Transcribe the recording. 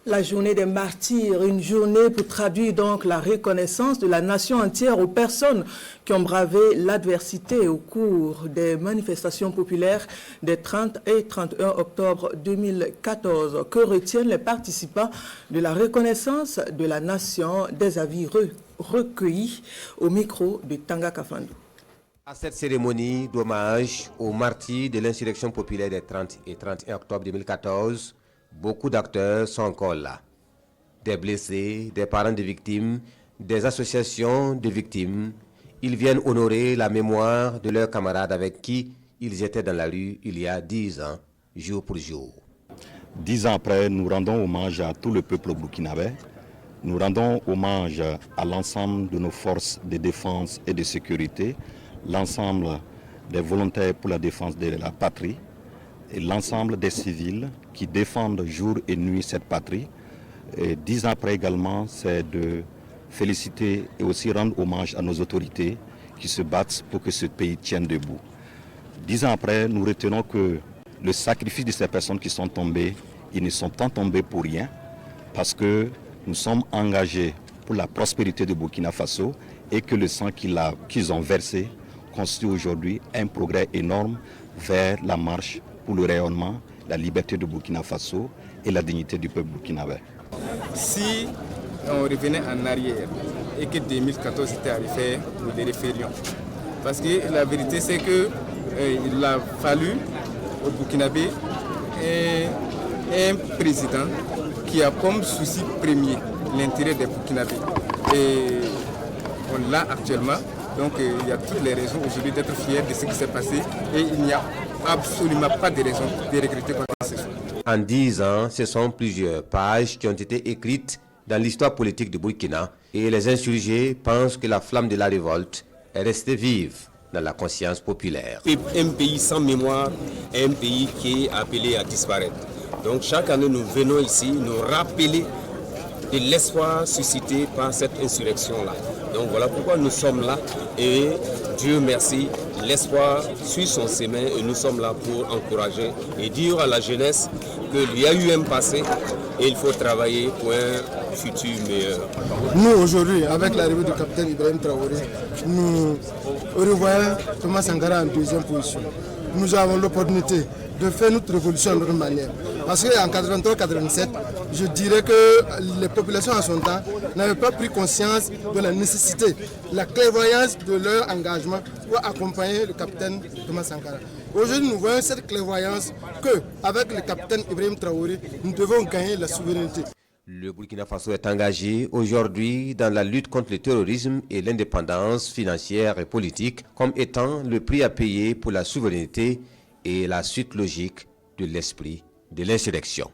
La journée des martyrs, une journée pour traduire donc la reconnaissance de la nation entière aux personnes qui ont bravé l'adversité au cours des manifestations populaires des 30 et 31 octobre 2014. Que retiennent les participants de la reconnaissance de la nation, des avis recueillis au micro de Tanga Kafandou. À cette cérémonie d'hommage aux martyrs de l'insurrection populaire des 30 et 31 octobre 2014, beaucoup d'acteurs sont encore là. Des blessés, des parents de victimes, des associations de victimes. Ils viennent honorer la mémoire de leurs camarades avec qui ils étaient dans la rue il y a 10 ans, jour pour jour. 10 ans après, nous rendons hommage à tout le peuple burkinabé. Nous rendons hommage à l'ensemble de nos forces de défense et de sécurité, l'ensemble des volontaires pour la défense de la patrie et l'ensemble des civils qui défendent jour et nuit cette patrie. Et 10 ans après également, c'est de féliciter et aussi rendre hommage à nos autorités qui se battent pour que ce pays tienne debout. 10 ans après, nous retenons que le sacrifice de ces personnes qui sont tombées, ils ne sont pas tombés pour rien, parce que nous sommes engagés pour la prospérité de Burkina Faso et que le sang qu'ils ont versé constitue aujourd'hui un progrès énorme vers la marche pour le rayonnement, la liberté de Burkina Faso et la dignité du peuple burkinabé. Si on revenait en arrière et que 2014 était arrivé, nous les référions. Parce que la vérité c'est qu'il a fallu au Burkinabé un président qui a comme souci premier l'intérêt des Burkinabés. Et on l'a actuellement, donc il y a toutes les raisons aujourd'hui d'être fiers de ce qui s'est passé et il n'y a absolument pas de raison de regretter quoi que ce soit. En 10 ans, ce sont plusieurs pages qui ont été écrites dans l'histoire politique du Burkina et les insurgés pensent que la flamme de la révolte est restée vive dans la conscience populaire. Un pays sans mémoire est un pays qui est appelé à disparaître. Donc chaque année nous venons ici nous rappeler de l'espoir suscité par cette insurrection-là. Donc voilà pourquoi nous sommes là et Dieu merci, l'espoir suit son chemin et nous sommes là pour encourager et dire à la jeunesse qu'il y a eu un passé et il faut travailler pour un futur meilleur. Nous aujourd'hui, avec l'arrivée du capitaine Ibrahim Traoré, nous revoyons Thomas Sankara en deuxième position. Nous avons l'opportunité de faire notre révolution de notre manière. Parce qu'en 83-87, je dirais que les populations à son temps n'avaient pas pris conscience de la nécessité, la clairvoyance de leur engagement pour accompagner le capitaine Thomas Sankara. Aujourd'hui, nous voyons cette clairvoyance qu'avec le capitaine Ibrahim Traoré, nous devons gagner la souveraineté. Le Burkina Faso est engagé aujourd'hui dans la lutte contre le terrorisme et l'indépendance financière et politique comme étant le prix à payer pour la souveraineté et la suite logique de l'esprit de l'insurrection.